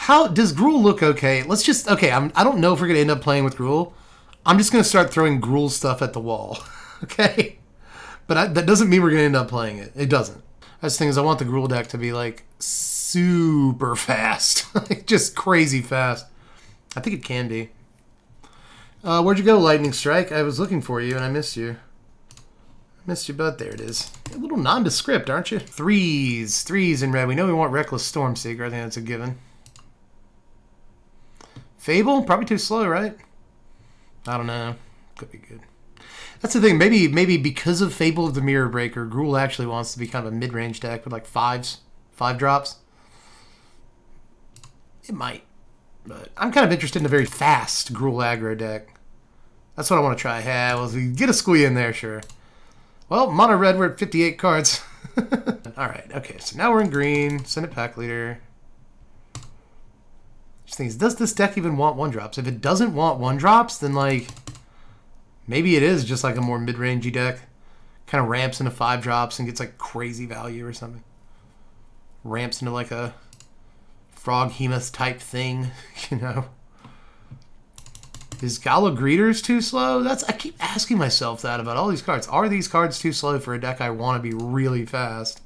How does Gruul look okay? Let's just... Okay, I don't know if we're going to end up playing with Gruul. I'm just going to start throwing Gruul stuff at the wall. Okay? But that doesn't mean we're going to end up playing it. It doesn't. That's the thing is I want the Gruul deck to be, like, super fast. Like, just crazy fast. I think it can be. Where'd you go, Lightning Strike? I was looking for you, and I missed you. I missed you, but there it is. A little nondescript, aren't you? Threes in red. We know we want Reckless Stormseeker. I think that's a given. Fable? Probably too slow, right? I don't know. Could be good. That's the thing. Maybe because of Fable of the Mirror Breaker, Gruul actually wants to be kind of a mid-range deck with like 5 drops. It might. But I'm kind of interested in a very fast Gruul Aggro deck. That's what I want to try. Yeah, well, if we get a squee in there, sure. Well, mono red, we're at 58 cards. Alright, okay, so now we're in green. Send it pack leader. Just things, does this deck even want 1-drops? If it doesn't want 1-drops, then like maybe it is just like a more mid-rangey deck. Kind of ramps into 5 drops and gets like crazy value or something. Ramps into like a Froghemoth type thing, you know. Is Gala Greeters too slow? I keep asking myself that about all these cards. Are these cards too slow for a deck I want to be really fast?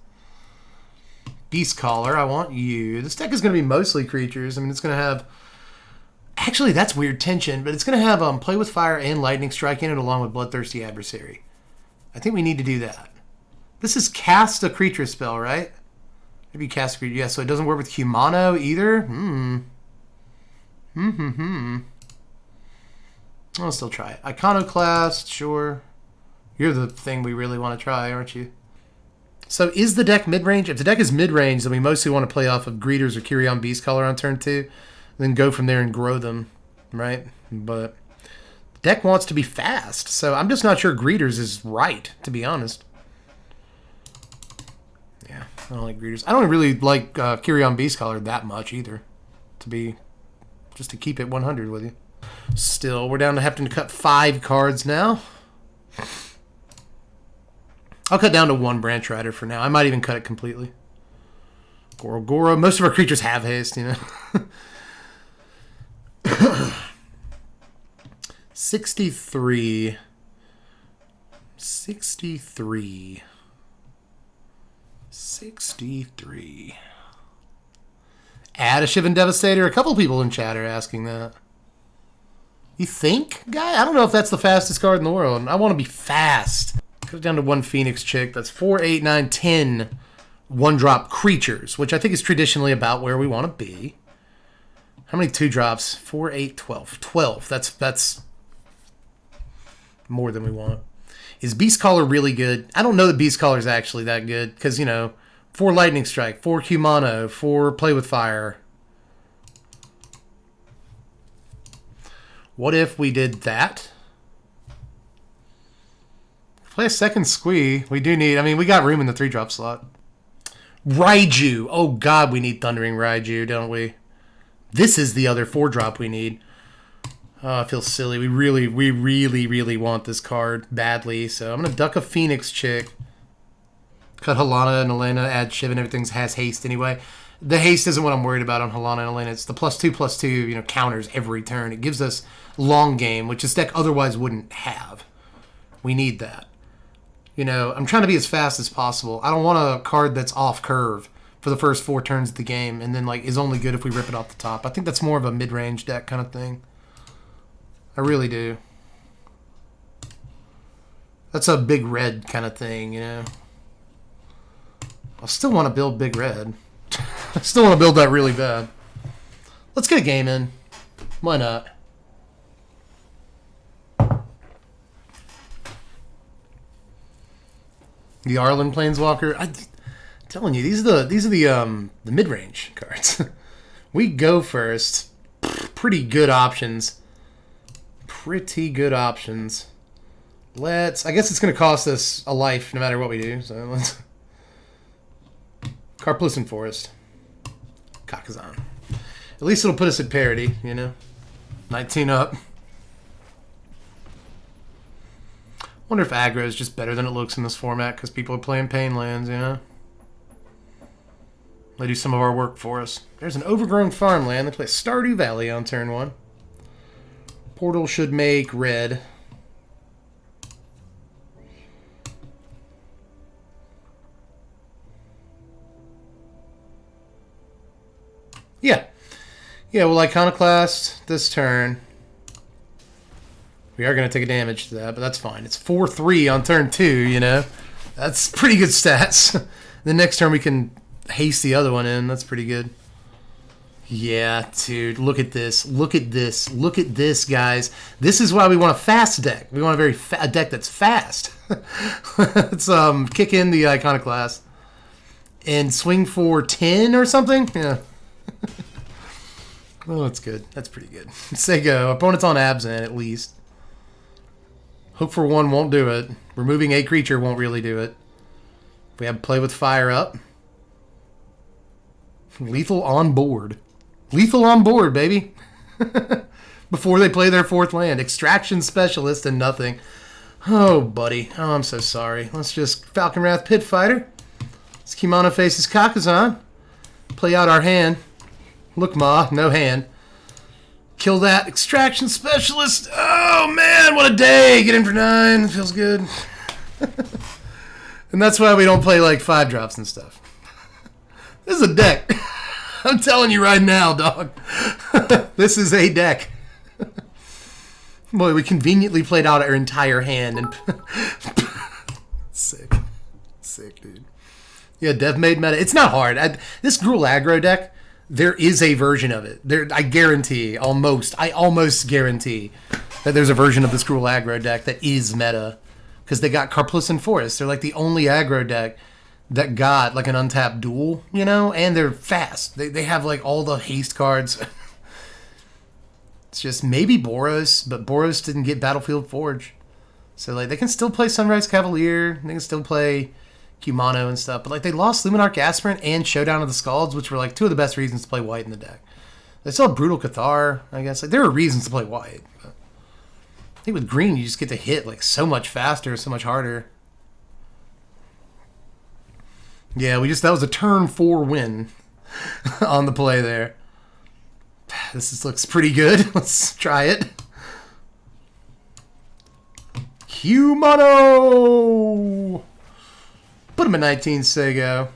Beast Caller, I want you. This deck is going to be mostly creatures. I mean, it's going to have... Actually, that's weird tension, but it's going to have Play with Fire and Lightning Strike in it along with Bloodthirsty Adversary. I think we need to do that. This is cast a creature spell, right? Maybe cast a creature. Yeah, so it doesn't work with Humano either? I'll still try it. Iconoclast, sure. You're the thing we really want to try, aren't you? So is the deck mid-range? If the deck is mid-range, then we mostly want to play off of Greeters or Kyrion Beastcaller on turn 2. Then go from there and grow them, right? But the deck wants to be fast, so I'm just not sure Greeters is right, to be honest. Yeah, I don't like Greeters. I don't really like Kyrion Beastcaller that much either, just to keep it 100 with you. Still, we're down to having to cut 5 cards now. I'll cut down to 1 Branch Rider for now. I might even cut it completely. Goro. Most of our creatures have haste, you know. 63. Add a Shivan Devastator. A couple people in chat are asking that. You think, guy? I don't know if that's the fastest card in the world. I want to be fast. Cut it down to 1 Phoenix Chick. That's 4, 8, 9, 10 1-drop creatures, which I think is traditionally about where we want to be. How many 2-drops? 4, 8, 12. 12. That's more than we want. Is Beastcaller really good? I don't know that Beastcaller is actually that good because, you know, 4 Lightning Strike, 4 Humano, 4 Play with Fire. What if we did that? Play a second Squee. We do need... I mean, we got room in the 3-drop slot. Raiju. Oh, God, we need Thundering Raiju, don't we? This is the other 4-drop we need. Oh, I feel silly. We really want this card badly. So I'm going to duck a Phoenix Chick. Cut Halana and Elena. Add Shivan. Everything has haste anyway. The haste isn't what I'm worried about on Halana and Elena. It's the +2/+2, you know, counters every turn. It gives us long game, which this deck otherwise wouldn't have. We need that. You know, I'm trying to be as fast as possible. I don't want a card that's off curve for the first 4 turns of the game and then, like, is only good if we rip it off the top. I think that's more of a mid-range deck kind of thing. I really do. That's a big red kind of thing, you know. I still want to build big red. I still want to build that really bad. Let's get a game in. Why not? The Arlen Planeswalker. I'm telling you, these are the mid-range cards. We go first. Pretty good options. I guess it's going to cost us a life no matter what we do. So let's... Karplusan Forest. Kakazan. At least it'll put us at parity, you know? 19 up. Wonder if aggro is just better than it looks in this format because people are playing pain lands, you know? They do some of our work for us. There's an overgrown farmland. They play Stardew Valley on turn 1. Portal should make red. Yeah. Yeah, well, Iconoclast this turn. We are going to take a damage to that, but that's fine. It's 4-3 on turn 2, you know. That's pretty good stats. The next turn we can haste the other one in. That's pretty good. Yeah, dude, look at this. Look at this. Look at this, guys. This is why we want a fast deck. We want a deck that's fast. Let's kick in the Iconoclast and swing for 10 or something. Yeah. Oh, that's good. That's pretty good. Say go. Opponent's on Absent, at least. Hope for 1 won't do it. Removing a creature won't really do it. We have Play with Fire up. Lethal on board. Lethal on board, baby. Before they play their 4th land. Extraction Specialist and nothing. Oh, buddy. Oh, I'm so sorry. Let's just Falcon Wrath Pit Fighter. This Kimono faces Kakazan. Play out our hand. Look, Ma, no hand. Kill that Extraction Specialist. Oh, man, what a day. Get in for 9. Feels good. And that's why we don't play, like, 5-drops and stuff. This is a deck. I'm telling you right now, dog. This is a deck. Boy, we conveniently played out our entire hand. And Sick. Sick, dude. Yeah, Dev made meta. It's not hard. This Gruul Aggro deck... There is a version of it. I guarantee, I almost guarantee that there's a version of this Gruul Aggro deck that is meta. Because they got Karplusan Forest. They're like the only aggro deck that got like an untapped duel, you know? And they're fast. They have like all the haste cards. It's just maybe Boros, but Boros didn't get Battlefield Forge. So like they can still play Sunrise Cavalier. They can still play Kimono and stuff, but like they lost Luminarch Aspirant and Showdown of the Scalds, which were like 2 of the best reasons to play white in the deck. They still have Brutal Cathar, I guess. Like there are reasons to play white. But I think with green you just get to hit like so much faster, so much harder. Yeah, that was a turn 4 win on the play there. This looks pretty good. Let's try it. Kimono! Put him at 19, Sego.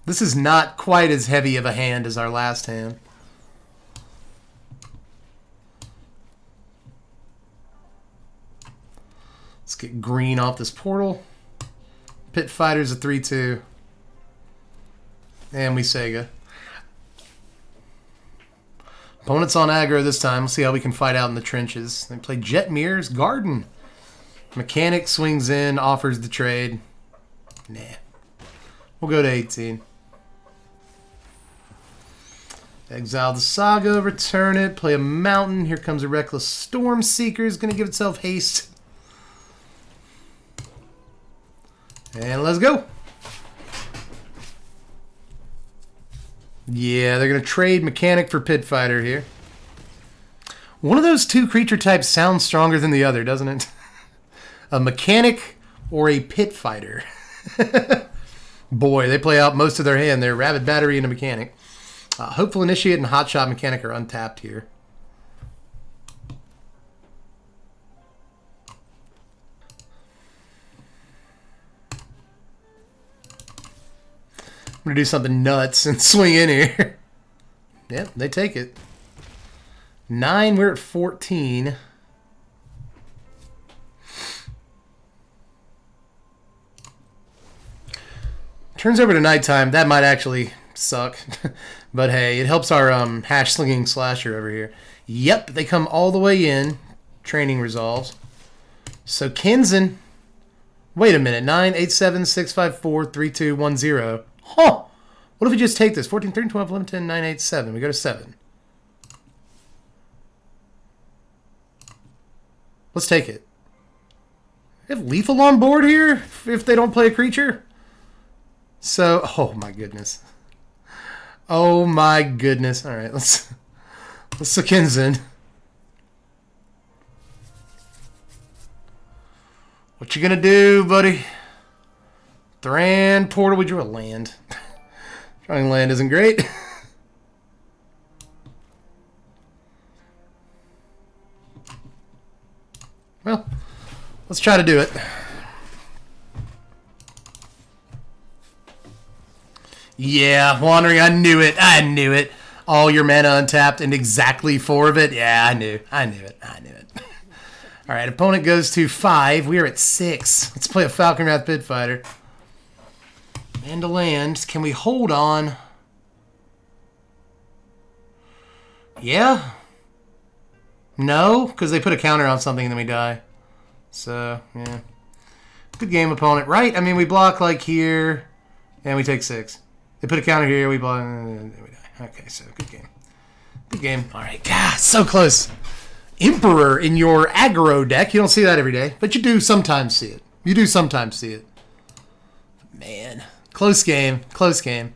This is not quite as heavy of a hand as our last hand. Let's get green off this portal. Pit Fighter's a 3-2. And we Sega. Opponent's on aggro this time. We'll see how we can fight out in the trenches. They play Jetmir's Garden. Mechanic swings in, offers the trade. Nah. We'll go to 18. Exile the Saga, return it, play a mountain. Here comes a Reckless Storm Seeker. Is going to give itself haste. And let's go. Yeah, they're going to trade Mechanic for Pit Fighter here. One of those 2 creature types sounds stronger than the other, doesn't it? A Mechanic or a Pit Fighter. Boy, they play out most of their hand there. Rabid Battery and a Mechanic. Hopeful Initiate and Hotshot Mechanic are untapped here. I'm going to do something nuts and swing in here. Yep, they take it. 9, we're at 14. Turns over to nighttime. That might actually suck. But hey, it helps our hash slinging slasher over here. Yep, they come all the way in. Training resolves. So Kenzen. Wait a minute. 9, 8, 7, 6, 5, 4, 3, 2, 1, 0. Huh. What if we just take this? 14, 13, 12, 11, 10, 9, 8, 7. We go to 7. Let's take it. They have lethal on board here if they don't play a creature. So, oh my goodness. Oh my goodness. All right, let's Kenzen. What you gonna do, buddy? Thran Portal, we drew a land. Drawing land isn't great. Well, let's try to do it. Yeah, Wandering, I knew it. I knew it. All your mana untapped and exactly 4 of it. Yeah, I knew it. I knew it. All right, opponent goes to 5. We are at 6. Let's play a Falcon Wrath Pitfighter. And a land. Can we hold on? Yeah. No, because they put a counter on something and then we die. So, yeah. Good game, opponent. Right? I mean, we block like here, and we take 6. They put a counter here, we block, and we die. Okay, so good game. Good game. All right. God, so close. Emperor in your aggro deck. You don't see that every day, but you do sometimes see it. You do sometimes see it. Man. Close game. Close game.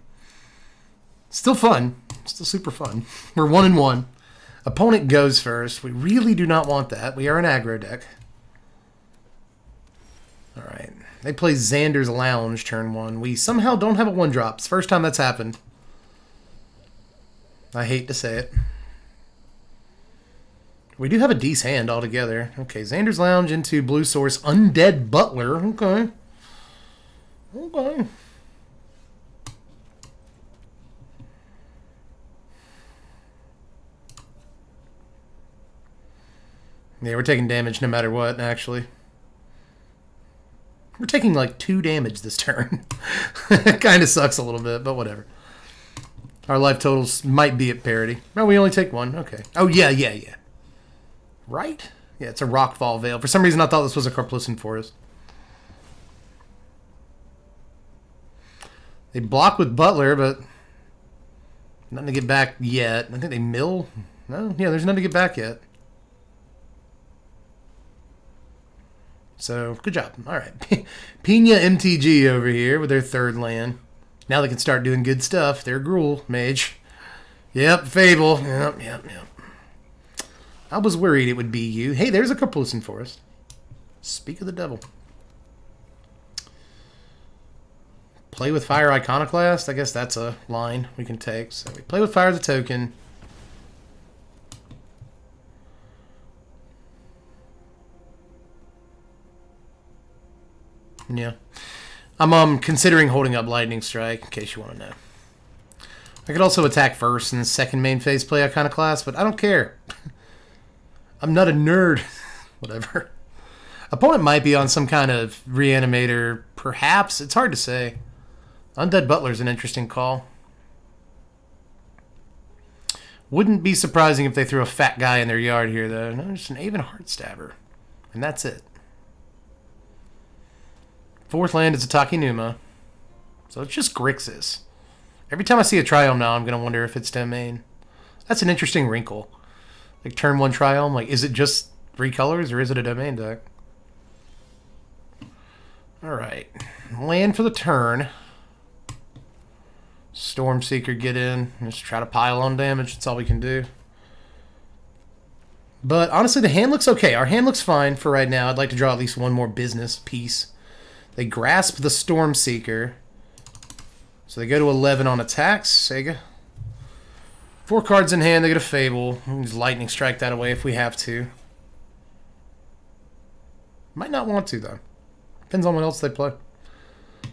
Still fun. Still super fun. We're 1-1. Opponent goes first. We really do not want that. We are an aggro deck. All right. They play Xander's Lounge turn 1. We somehow don't have a 1-drop. It's the first time that's happened. I hate to say it. We do have a decent hand altogether. Okay, Xander's Lounge into Blue Source. Undead Butler. Okay. Okay. Yeah, we're taking damage no matter what, actually. We're taking like 2 damage this turn. It kind of sucks a little bit, but whatever. Our life totals might be at parity. No, we only take 1. Okay. Oh, yeah. Right? Yeah, it's a Rockfall Veil. For some reason, I thought this was a Carplucent Forest. They block with Butler, but nothing to get back yet. I think they mill. No, yeah, there's nothing to get back yet. So, good job. All right. Pina Mtg over here with their 3rd land. Now they can start doing good stuff. They're Gruul Mage. Yep, Fable. Yep. I was worried it would be you. Hey, there's a Carplucent Forest. Speak of the devil. Play with Fire Iconoclast. I guess that's a line we can take. So we play with Fire as a token. Yeah. I'm considering holding up Lightning Strike, in case you want to know. I could also attack first and second main phase play Iconoclast, but I don't care. I'm not a nerd. Whatever. Opponent might be on some kind of reanimator, perhaps. It's hard to say. Undead Butler's an interesting call. Wouldn't be surprising if they threw a fat guy in their yard here, though. No, just an Aven Heartstabber. And that's it. 4th land is a Takenuma. So it's just Grixis. Every time I see a Triome now, I'm going to wonder if it's domain. That's an interesting wrinkle. Like turn 1 Triome, like is it just 3 colors or is it a domain deck? Alright. Land for the turn. Stormseeker get in. Just try to pile on damage. That's all we can do. But honestly, the hand looks okay. Our hand looks fine for right now. I'd like to draw at least 1 more business piece. They grasp the Stormseeker. So they go to 11 on attacks. Sega. 4 cards in hand. They get a Fable. We can just Lightning Strike that away if we have to. Might not want to, though. Depends on what else they play.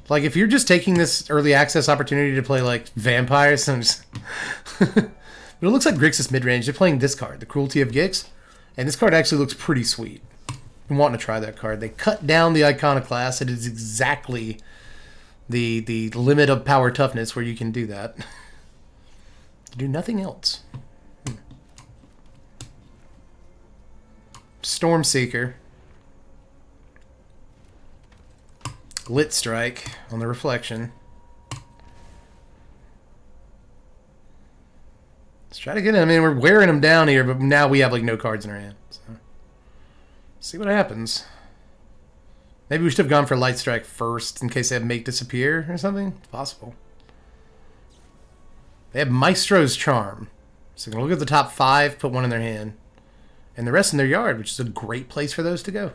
Like, if you're just taking this early access opportunity to play, like, vampires, but it looks like Grixis midrange. They're playing this card, the Cruelty of Gix, and this card actually looks pretty sweet. I'm wanting to try that card. They cut down the Iconoclast. It is exactly the limit of power toughness where you can do that. Do nothing else. Stormseeker. Lit Strike on the reflection. Let's try to get him. I mean, we're wearing him down here, but now we have like no cards in our hand. So. See what happens. Maybe we should have gone for Light Strike first in case they have Make Disappear or something. It's possible. They have Maestro's Charm. So we're going to look at the top 5, put 1 in their hand. And the rest in their yard, which is a great place for those to go.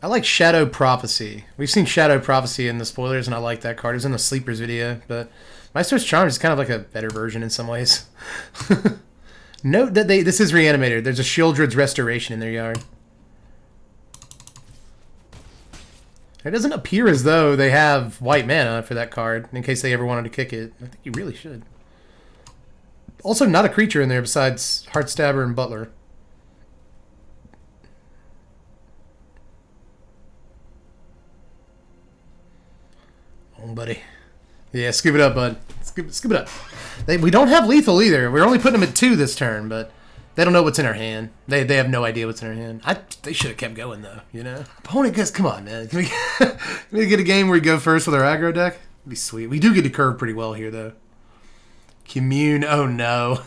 I like Shadow Prophecy. We've seen Shadow Prophecy in the spoilers, and I like that card. It was in the Sleepers video, but Maestro's Charm is kind of like a better version in some ways. Note that this is reanimated. There's a Shieldred's Restoration in their yard. It doesn't appear as though they have white mana for that card, in case they ever wanted to kick it. I think you really should. Also, not a creature in there besides Heartstabber and Butler. Oh, buddy. Yeah, scoop it up, bud. Scoop it up. We don't have lethal either. We're only putting them at 2 this turn, but they don't know what's in our hand. They have no idea what's in our hand. They should have kept going, though, you know? Opponent goes, come on, man. Can we get a game where we go first with our aggro deck? That'd be sweet. We do get to curve pretty well here, though. Commune. Oh, no.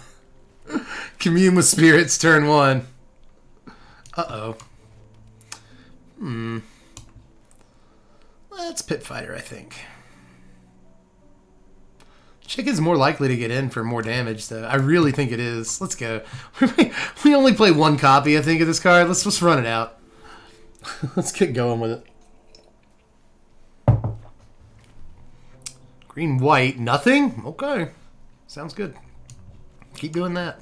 Commune with Spirits, turn 1. Uh-oh. Let's Pit Fighter, I think. Chicken's more likely to get in for more damage, though. I really think it is. Let's go. We only play 1 copy, I think, of this card. Let's run it out. Let's get going with it. Green, white, nothing? Okay. Sounds good. Keep doing that.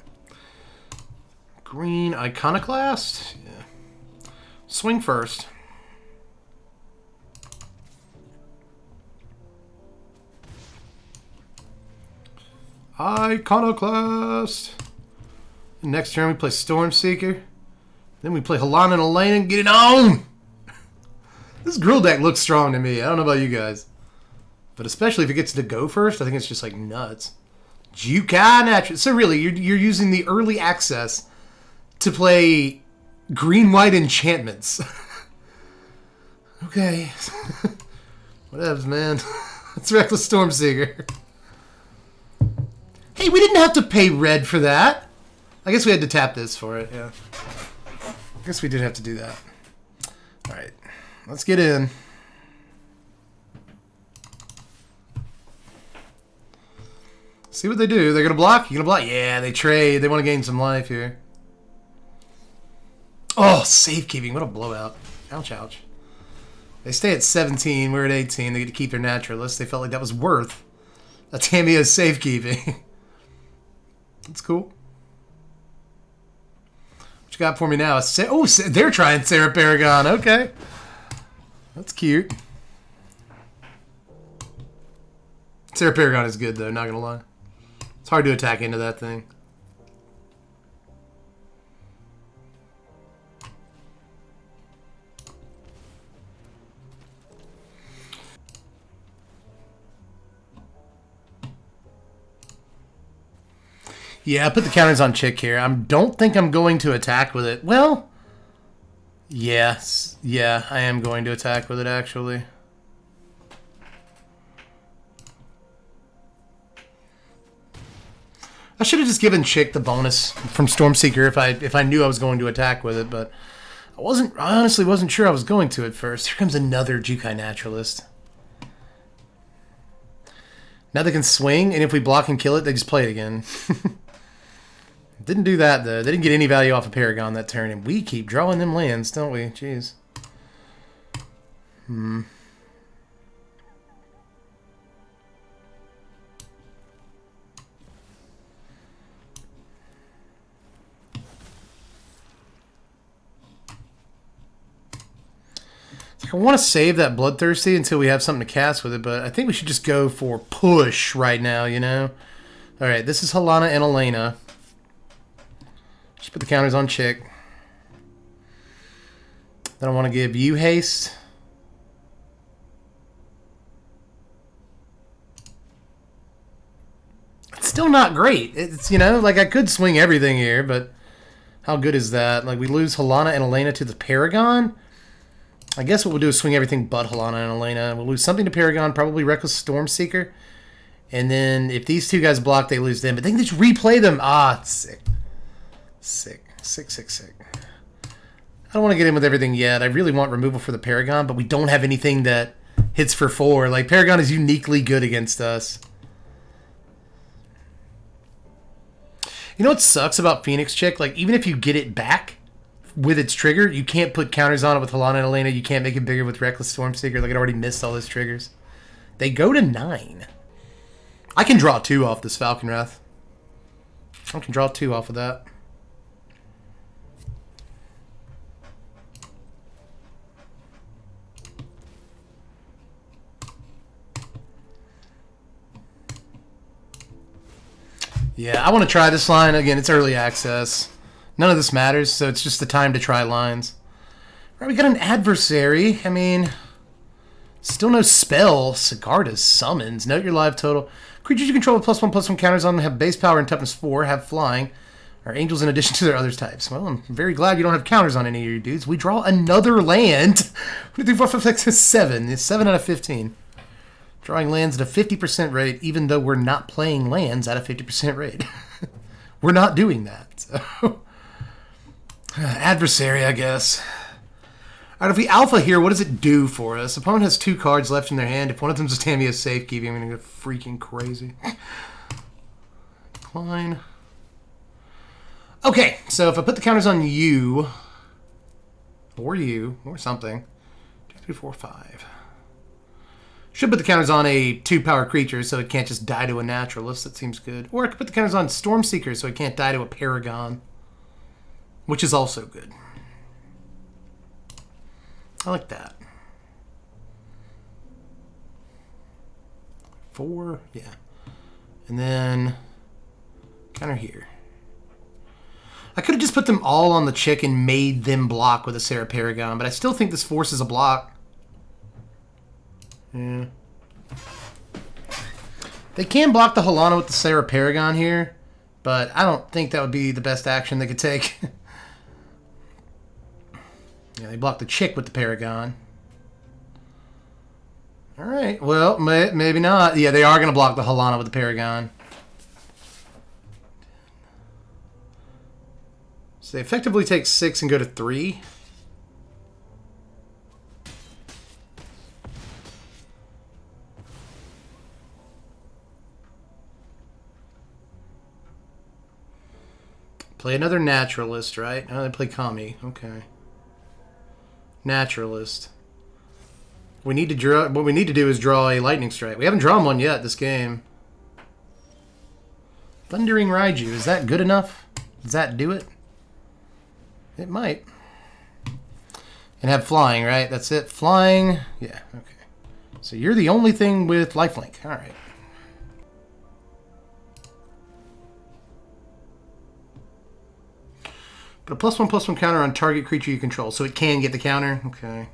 Green, Iconoclast? Yeah. Swing first. Iconoclast. Next turn we play Stormseeker. Then we play Halana and Elena and get it on! This Gruul deck looks strong to me. I don't know about you guys. But especially if it gets to go first, I think it's just like nuts. Jukai Natural. So really, you're using the early access to play green-white enchantments. Okay. Whatevs, man. It's Reckless Stormseeker. Hey, we didn't have to pay red for that. I guess we had to tap this for it, yeah. I guess we did have to do that. Alright, let's get in. See what they do. They're going to block? You going to block? Yeah, they trade. They want to gain some life here. Oh, safekeeping. What a blowout. Ouch, ouch. They stay at 17. We're at 18. They get to keep their naturalist. They felt like that was worth a Tamiya's safekeeping. That's cool. What you got for me now? Oh, they're trying Sarah Paragon. Okay. That's cute. Sarah Paragon is good, though. Not going to lie. It's hard to attack into that thing. Yeah, I put the counters on Chick here. I don't think I'm going to attack with it. Well, yes. Yeah, I am going to attack with it, actually. I should have just given Chick the bonus from Stormseeker if I knew I was going to attack with it, but I honestly wasn't sure I was going to at first. Here comes another Jukai Naturalist. Now they can swing, and if we block and kill it, they just play it again. Didn't do that, though. They didn't get any value off of Paragon that turn, and we keep drawing them lands, don't we? Jeez. I want to save that Bloodthirsty until we have something to cast with it, but I think we should just go for push right now, you know? Alright, this is Halana and Elena. Just put the counters on Chick. Then I want to give you haste. It's still not great. It's, you know, like I could swing everything here, but how good is that? Like we lose Halana and Elena to the Paragon? I guess what we'll do is swing everything but Halana and Elena. We'll lose something to Paragon, probably Reckless Stormseeker. And then if these two guys block, they lose them. But they can just replay them. Ah, it's sick. Sick. Sick, sick, sick. I don't want to get in with everything yet. I really want removal for the Paragon, but we don't have anything that hits for 4. Like, Paragon is uniquely good against us. You know what sucks about Phoenix Chick? Like, even if you get it back with its trigger. You can't put counters on it with Halana and Elena. You can't make it bigger with Reckless Stormseeker. Like, it already missed all those triggers. They go to 9. I can draw 2 off this Falcon Wrath. I can draw 2 off of that. Yeah, I want to try this line. Again, it's early access. None of this matters, so it's just the time to try lines. All right, we got an adversary. I mean, still no spell. Sigarda's summons. Note your live total. Creatures you control with +1/+1 counters on them have base power and toughness 4, have flying, are angels in addition to their other types. Well, I'm very glad you don't have counters on any of your dudes. We draw another land. We do 4, 5, 6, 7. It's 7 out of 15. Drawing lands at a 50% rate, even though we're not playing lands at a 50% rate. We're not doing that. So. Adversary, I guess. All right, if we alpha here, what does it do for us? Opponent has 2 cards left in their hand. If one of them is Tamiya's safekeeping, I'm going to go freaking crazy. Decline. Okay, so if I put the counters on you, or something, 2, 3, 4, 5. Should put the counters on a 2-power creature so it can't just die to a naturalist. That seems good. Or I could put the counters on Stormseeker so it can't die to a Paragon, which is also good. I like that. 4, yeah. And then counter here. I could have just put them all on the chick and made them block with a Sarah Paragon, but I still think this forces a block. Yeah. They can block the Halana with the Sarah Paragon here, but I don't think that would be the best action they could take. Yeah, they block the chick with the Paragon. Alright, well, maybe not. Yeah, they are going to block the Halana with the Paragon. So they effectively take 6 and go to 3. Play another Naturalist, right? Oh, they play Kami. Okay. Naturalist. We need to draw. What we need to do is draw a Lightning Strike. We haven't drawn one yet this game. Thundering Raiju. Is that good enough? Does that do it? It might. And have flying, right? That's it. Flying. Yeah. Okay. So you're the only thing with lifelink. All right. But a +1/+1 counter on target creature you control, so it can get the counter. Okay.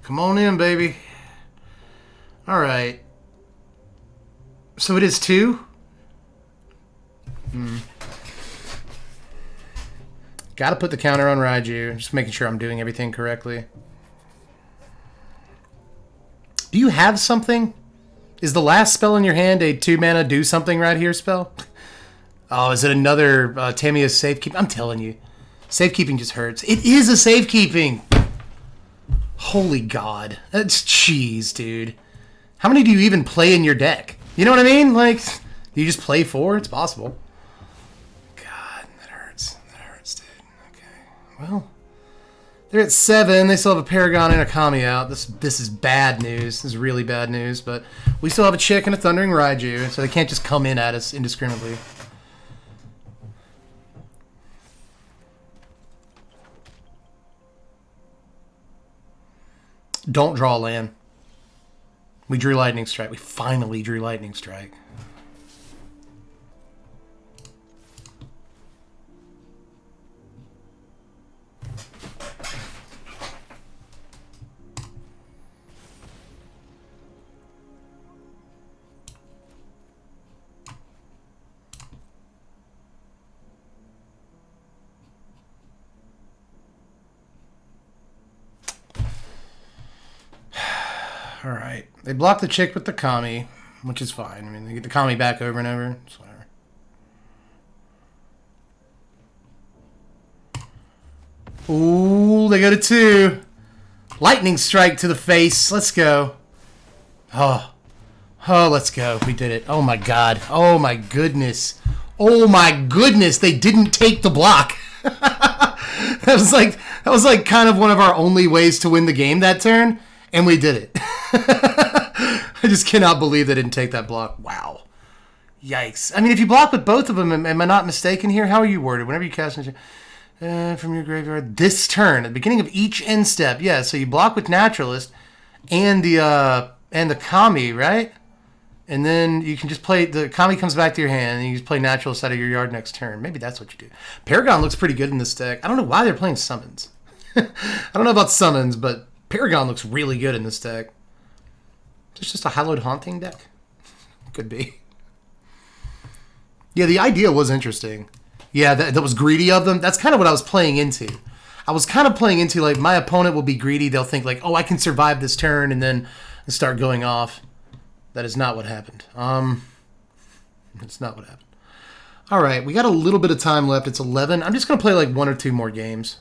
Come on in, baby. All right. So it is 2. Got to put the counter on Raiju. Just making sure I'm doing everything correctly. Do you have something? Is the last spell in your hand a 2-mana do something right here spell? Oh, is it another Tamiya's safekeeping? I'm telling you. Safekeeping just hurts. It is a safekeeping! Holy God. That's cheese, dude. How many do you even play in your deck? You know what I mean? Like, do you just play 4? It's possible. God, that hurts. That hurts, dude. Okay. Well, they're at 7. They still have a Paragon and a Kami out. This is bad news. This is really bad news. But we still have a chick and a Thundering Raiju, so they can't just come in at us indiscriminately. Don't draw land. We drew Lightning Strike. We finally drew Lightning Strike. All right. They block the chick with the Kami, which is fine. I mean, they get the Kami back over and over. It's whatever. Ooh, they go to 2. Lightning Strike to the face. Let's go. Oh. Oh, let's go. We did it. Oh, my God. Oh, my goodness. Oh, my goodness. They didn't take the block. That was like kind of one of our only ways to win the game that turn, and we did it. I just cannot believe they didn't take that block. Wow. Yikes. I mean, if you block with both of them, am I not mistaken here? How are you worded? Whenever you cast from your graveyard this turn, at the beginning of each end step. Yeah, so you block with Naturalist and the Kami, right? And then you can just play, the Kami comes back to your hand, and you just play Naturalist out of your yard next turn. Maybe that's what you do. Paragon looks pretty good in this deck. I don't know why they're playing Summons. I don't know about Summons, but Paragon looks really good in this deck. It's just a Hallowed Haunting deck? Could be. Yeah, the idea was interesting. Yeah, that was greedy of them. That's kind of what I was playing into. I was kind of playing into, like, my opponent will be greedy. They'll think, like, oh, I can survive this turn, and then start going off. That is not what happened. That's not what happened. All right, we got a little bit of time left. It's 11. I'm just going to play like 1 or 2 more games.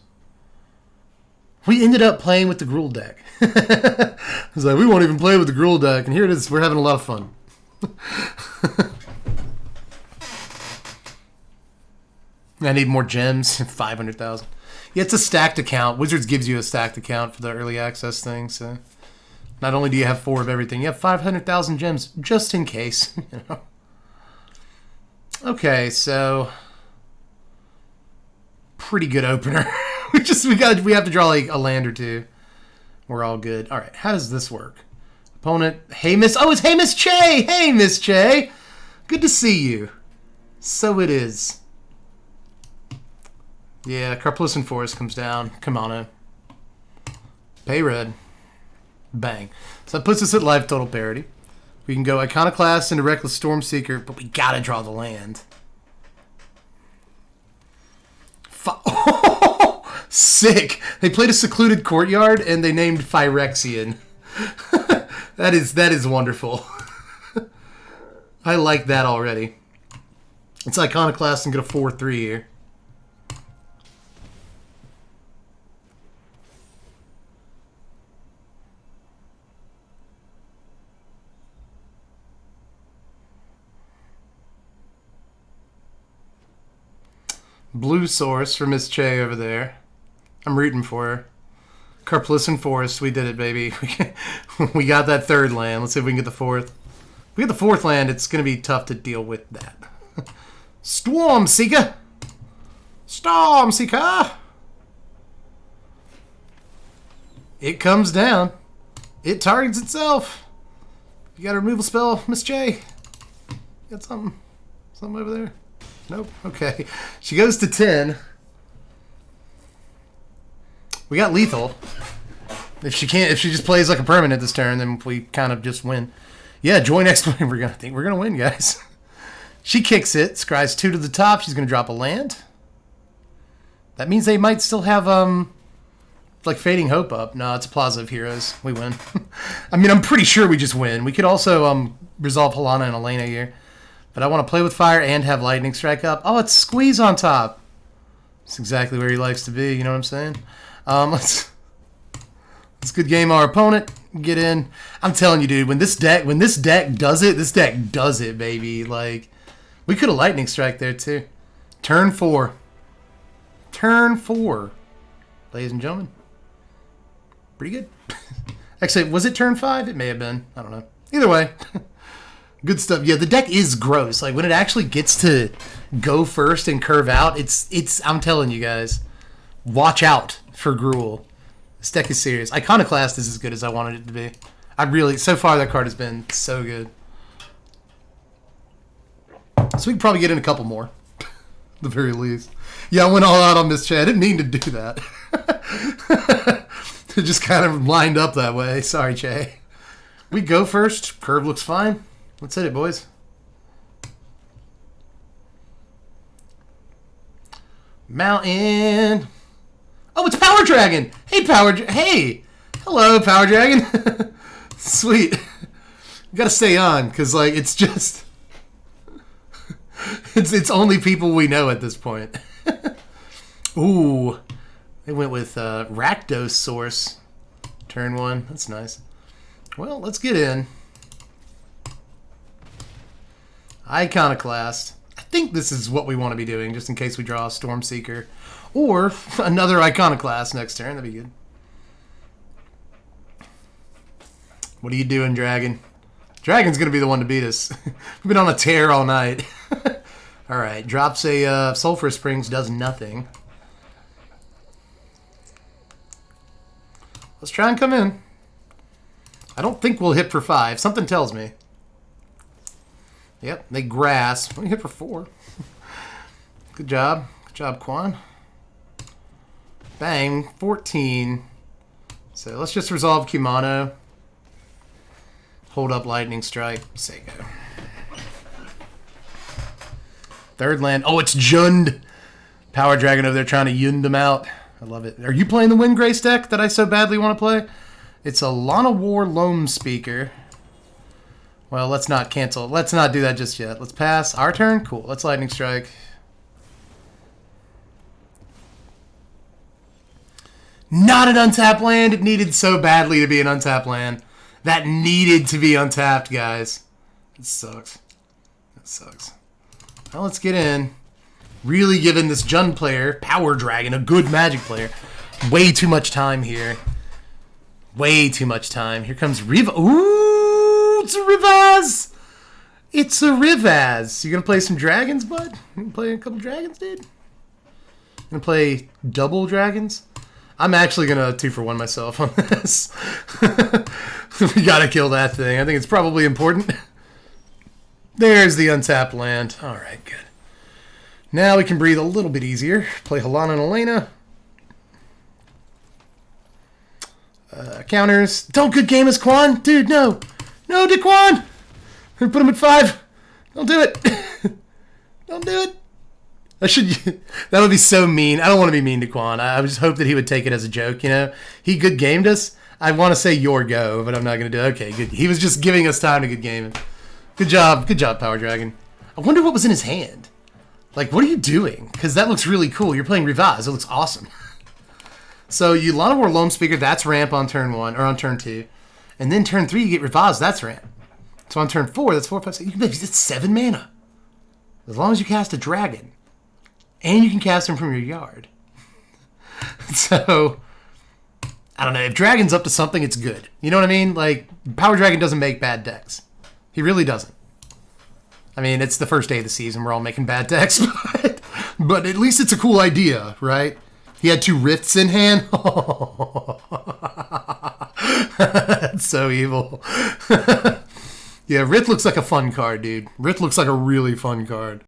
We ended up playing with the Gruul deck. I was like, we won't even play with the Gruul deck, and here it is. We're having a lot of fun. I need more gems. 500,000. Yeah, it's a stacked account. Wizards gives you a stacked account for the early access thing, so... Not only do you have 4 of everything, you have 500,000 gems just in case. You know. Okay, so pretty good opener. we have to draw like a land or 2. We're all good. All right, how does this work? Opponent, hey Miss. Oh, it's hey Miss Che. Hey Miss Che. Good to see you. So it is. Yeah, Carplucent Forest comes down. Kimono. Pay red. Bang. So that puts us at life total parity. We can go Iconoclast into Reckless Stormseeker, but we gotta draw the land. Sick. They played a Secluded Courtyard and they named Phyrexian. that is wonderful. I like that already. It's Iconoclast and get a 4/3 here. Blue source for Miss Che over there. I'm rooting for her. Carplucent Forest, we did it, baby. We got that 3rd land. Let's see if we can get the 4th. If we get the 4th land, it's going to be tough to deal with that. Stormseeker! Stormseeker! It comes down. It targets itself. You got a removal spell, Miss Che? Got something over there? Nope. Okay. She goes to 10. We got lethal. If she just plays like a permanent this turn, then we kind of just win. Yeah, join exploit. We're gonna win, guys. She kicks it, scries 2 to the top. She's gonna drop a land. That means they might still have like Fading Hope up. No, it's a Plaza of Heroes. We win. I mean, I'm pretty sure we just win. We could also resolve Halana and Elena here. But I want to play with fire and have lightning strike up. Oh, it's Squeeze on top. That's exactly where he likes to be. You know what I'm saying? Let's good game our opponent. Get in. I'm telling you, dude. When this deck does it, this deck does it, baby. Like, we could have lightning strike there too. Turn 4. Turn 4, ladies and gentlemen. Pretty good. Actually, was it turn 5? It may have been. I don't know. Either way. Good stuff. Yeah, the deck is gross. Like, when it actually gets to go first and curve out, it's I'm telling you guys, watch out for Gruul. This deck is serious. Iconoclast is as good as I wanted it to be. So far that card has been so good. So we can probably get in a couple more. At the very least. Yeah, I went all out on Miss Che. I didn't mean to do that. It just kind of lined up that way. Sorry, Che. We go first. Curve looks fine. Let's hit it, boys. Mountain. Oh, it's Power Dragon. Hey, Hey. Hello, Power Dragon. Sweet. You gotta stay on, because, like, it's just... it's only people we know at this point. Ooh. They went with Rakdos Source. Turn 1. That's nice. Well, let's get in. Iconoclast. I think this is what we want to be doing, just in case we draw a Stormseeker. Or another Iconoclast next turn. That'd be good. What are you doing, Dragon? Dragon's going to be the one to beat us. We've been on a tear all night. Alright, drops a Sulphur Springs, does nothing. Let's try and come in. I don't think we'll hit for 5. Something tells me. Yep, they grass. We hit for 4. Good job. Good job, Quan. Bang, 14. So let's just resolve Kumano. Hold up Lightning Strike. Say go. Third land. Oh, it's Jund. Power Dragon over there trying to Yund him out. I love it. Are you playing the Windgrace deck that I so badly want to play? It's a Lana War Loam Speaker. Well, let's not cancel. Let's not do that just yet. Let's pass. Our turn? Cool. Let's Lightning Strike. Not an untapped land. It needed so badly to be an untapped land. That needed to be untapped, guys. It sucks. It sucks. Well, let's get in. Really giving this Jund player, Power Dragon, a good Magic player, way too much time here. Way too much time. Here comes Riv. Ooh, it's a Rivaz. It's a Rivaz. You gonna play some dragons, bud? You gonna play a couple dragons, dude? You gonna play double dragons? I'm actually gonna 2-for-1 myself on this. We gotta kill that thing. I think it's probably important. There's the untapped land. All right, good. Now we can breathe a little bit easier. Play Halana and Elena. Counters. Don't good game as Quan. Dude, no. No, DeQuan. Put him at 5. Don't do it. Don't do it. I should. That would be so mean. I don't want to be mean to Quan. I just hope that he would take it as a joke, you know. He good gamed us. I want to say your go, but I'm not going to do it. Okay, good. He was just giving us time to good game. Good job. Good job, Power Dragon. I wonder what was in his hand. Like, what are you doing? Because that looks really cool. You're playing Rivaz. It looks awesome. So you Lana War Loam Speaker. That's ramp on turn 1 or on turn 2. And then turn 3, you get Rivaz. That's ramp. So on turn 4, that's 4, 5, 6. It's 7 mana. As long as you cast a dragon. And you can cast him from your yard. So, I don't know. If Dragon's up to something, it's good. You know what I mean? Like, Power Dragon doesn't make bad decks. He really doesn't. I mean, it's the first day of the season. We're all making bad decks. But at least it's a cool idea, right? He had 2 Rifts in hand. That's so evil. Yeah, Rift looks like a fun card, dude. Rift looks like a really fun card.